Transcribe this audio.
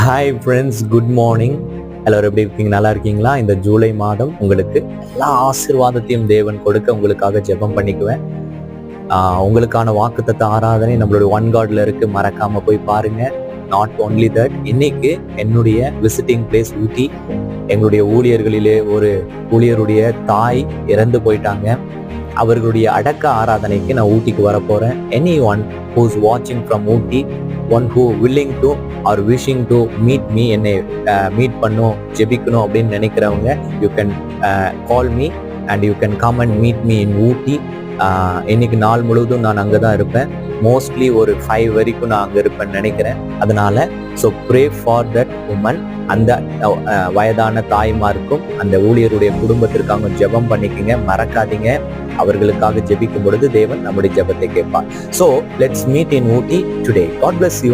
Hi friends, good morning. எல்லோரும் எப்படி இருக்கீங்க? நல்லா இருக்கீங்களா? இந்த ஜூலை மாதம் உங்களுக்கு எல்லா ஆசீர்வாதத்தையும் தேவன் கொடுக்க உங்களுக்காக ஜெபம் பண்ணிக்குவேன். உங்களுக்கான வாக்குத்தத்த ஆராதனை நம்மளுடைய ஒன் காட்ல இருக்கு, மறக்காம போய் பாருங்க. நாட் ஓன்லி தட், இன்னைக்கு என்னுடைய விசிட்டிங் பிளேஸ் ஊட்டி. எங்களுடைய ஊழியர்களிலே ஒரு ஊழியருடைய தாய் இறந்து போயிட்டாங்க. அவர்களுடைய அடக்க ஆராதனைக்கு நான் ஊட்டிக்கு வர போறேன். எனி ஒன் ஹூஸ் வாட்சிங் from Ooty, one who willing to or wishing to meet me, என்னை மீட் பண்ணும், ஜெபிக்கணும் அப்படின்னு நினைக்கிறவங்க, you can call me and you can come and meet me in Ooty. இன்னைக்கு நாள் முழுவதும் நான் அங்கே தான் இருப்பேன். மோஸ்ட்லி ஒரு 5 வரைக்கும் நான் அங்கே இருப்பேன்னு நினைக்கிறேன். அதனால so pray for that woman. அந்த வயதான தாய்மாருக்கும் அந்த ஊழியருடைய குடும்பத்திற்காக ஜெபம் பண்ணிக்கங்க, மறக்காதீங்க. அவர்களுக்காக ஜெபிக்கும் பொழுது தேவன் நம்முடைய ஜெபத்தை கேட்பார். So let's meet in Ooty today. God bless you.